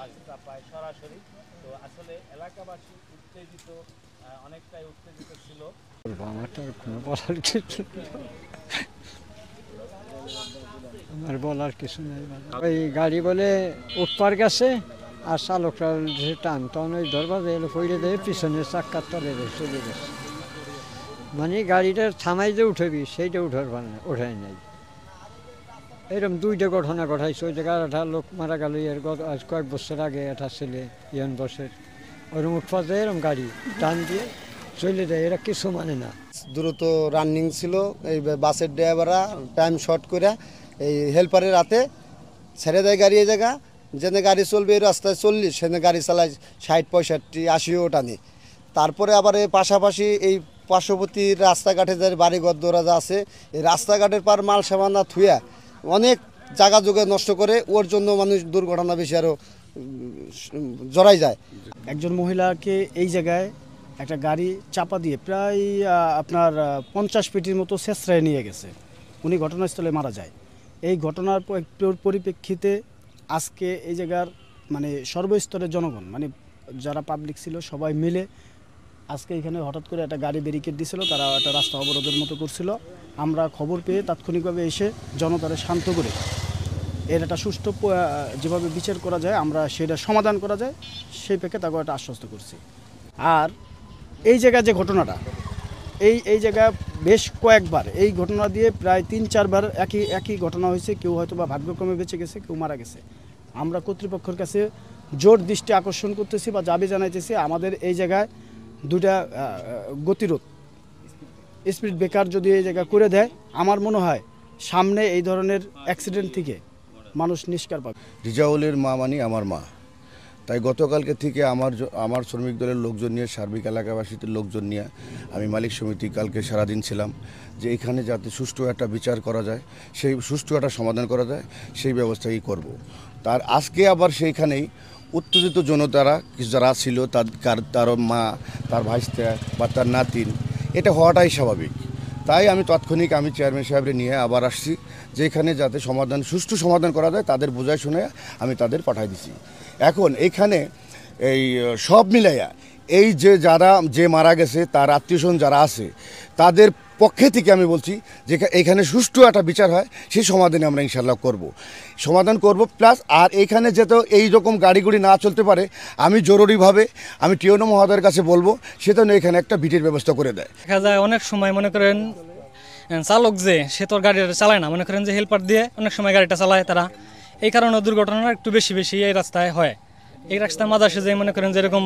বার্তা পায় সরাসরি। তো আসলে এলাকাবাসী উত্তেজিত, অনেকটাই উত্তেজিত ছিল। আমার তো কোনো বলার কিছু আমার বলার কিছু নেই। ওই গাড়ি বলে উঠপার গেছে আর চালকরা যে টান তখন ওই দরবাজে এলো পড়ে দেয় পিছনে চাক্কার তলে চলে গেছে। মানে গাড়িটা থামাই যে উঠবি সেইটা ওঠায় নাই। এরকম দুইটা ঘটনা ঘটাইছে। ওই জায়গায় একটা লোক মারা গেল এর আজ কয়েক বছর আগে একটা ছেলে ইয়ান বছর ওরকম উঠপাতে এরকম গাড়ি টান দিয়ে চলে দেয়, এরা কিছু মানে না। দ্রুত রানিং ছিল এই বাসের ড্রাইভাররা টাইম শর্ট করে এই হেল্পারের রাতে ছেড়ে দেয় গাড়ি। এই জায়গা যেখানে গাড়ি চলবে এই রাস্তায় 40, সেখানে গাড়ি চালায় 60, 65, 80ও টানে। তারপরে আবার এই পাশাপাশি এই পার্শ্ববর্তী রাস্তাঘাটে যে বাড়িঘর দৌড়া যা আছে এই রাস্তাঘাটের পার মাল সামানা থুয়া অনেক জায়গা যোগে নষ্ট করে। ওর জন্য মানুষ দুর্ঘটনা বেশি আরও জড়াই যায়। একজন মহিলাকে এই জায়গায় একটা গাড়ি চাপা দিয়ে প্রায় আপনার 50 ফিটের মতো শেষরায় নিয়ে গেছে। উনি ঘটনাস্থলে মারা যায়। এই ঘটনার পরিপ্রেক্ষিতে আজকে এই জায়গার মানে সর্বস্তরের জনগণ মানে যারা পাবলিক ছিল সবাই মিলে আজকে এখানে হঠাৎ করে একটা গাড়ি ব্যারিকেড দিয়েছিল, তারা একটা রাস্তা অবরোধের মতো করছিল। আমরা খবর পেয়ে তাৎক্ষণিকভাবে এসে জনতারে শান্ত করে এর একটা সুষ্ঠু যেভাবে বিচার করা যায় আমরা সেটা সমাধান করা যায় সেই প্রেক্ষে তাকে একটা আশ্বস্ত করছি। আর এই জায়গায় যে ঘটনাটা এই জায়গা বেশ কয়েকবার এই ঘটনা দিয়ে প্রায় 3-4 বার একই ঘটনা হয়েছে। কেউ হয়তো বা ভাগ্যক্রমে বেঁচে গেছে, কেউ মারা গেছে। আমরা কর্তৃপক্ষের কাছে জোর দৃষ্টি আকর্ষণ করতেছি বা দাবি জানাইতেছি আমাদের এই জায়গায় দুটা গতিরোধ স্পিড ব্রেকার যদি এই জায়গা করে দেয় আমার মনে হয় সামনে এই ধরনের অ্যাক্সিডেন্ট থেকে মানুষ নিষ্কার পাবে। রিজাউলের মা মানে আমার মা, তাই গতকালকে থেকে আমার শ্রমিক দলের লোকজন নিয়ে সার্বিক এলাকাবাসীদের লোকজন নিয়ে আমি মালিক সমিতি কালকে সারাদিন ছিলাম যে এখানে যাতে সুষ্ঠু একটা বিচার করা যায়, সেই সুষ্ঠু একটা সমাধান করা যায় সেই ব্যবস্থাই করব। তার আজকে আবার সেইখানেই উত্তেজিত জনতারা কিছু যারা ছিল তার মা, তার ভাইস্তা বা তার নাতিন, এটা হওয়াটাই স্বাভাবিক। তাই আমি তাৎক্ষণিক চেয়ারম্যান সাহেবরে নিয়ে আবার আসছি যে এখানে যাতে সুষ্ঠু সমাধান করা যায় তাদের বোঝায় শুনে আমি তাদের পাঠাই দিছি। এখন এখানে এই সব মিলাইয়া এই যে মারা গেছে তার আত্মীয়স্বজন যারা আছে তাদের পক্ষে থেকে আমি বলছি যে এখানে সুষ্ঠু একটা বিচার হয় সেই সমাধানে আমরা ইনশাল্লাহ সমাধান করব। প্লাস আর এইখানে যাতে এই রকম গাড়িগুড়ি না চলতে পারে আমি জরুরিভাবে টিওনো মহোদয়ের কাছে বলবো সেটা এখানে একটা বিটের ব্যবস্থা করে দেয়। দেখা যায় অনেক সময় মনে করেন চালক যে সে তোর গাড়িটা চালায় না, মনে করেন যে হেল্পার দিয়ে অনেক সময় গাড়িটা চালায় তারা, এই কারণে দুর্ঘটনা একটু বেশি এই রাস্তায় হয়। এই রাস্তার মাঝে যে মনে করেন যেরকম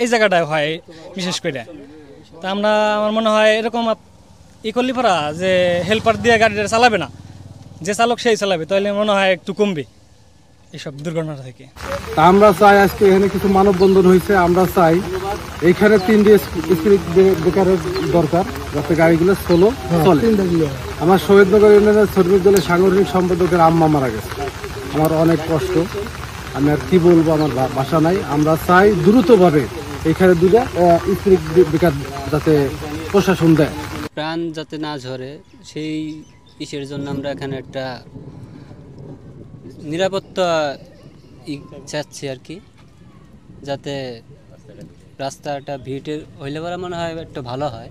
এই জায়গাটায় হয় বিশেষ করে। তা আমার মনে হয় এরকম করলি পারা যে হেল্পার দিয়ে গাড়িটা চালাবে না, যে চালক সেই চালাবে, তাহলে মনে হয় একটু কমবে এইসব দুর্ঘটনা থেকে। আমরা চাই আজকে এখানে কিছু মানববন্ধন হয়েছে, আমরা চাই এইখানে 3টি স্পিড ব্রেকারের দরকার যাতে গাড়িগুলো চলে। আমার শহীদনগর ইউনিয়নের শ্রমিক দলের সাংগঠনিক সম্পাদকের আম্মা মারা গেছে, আমার অনেক কষ্ট, আমি আর কি বলবো, আমার ভাষা নাই। আমরা চাই দ্রুতভাবে এখানে 2টা স্পিড ব্রেকার যাতে প্রশাসন দেয়, প্রাণ যাতে না ঝরে সেই ইসের জন্য আমরা এখানে একটা নিরাপত্তা চাচ্ছি আর কি, যাতে রাস্তাটা ভিড় হইলে পরে মনে হয় একটু ভালো হয়।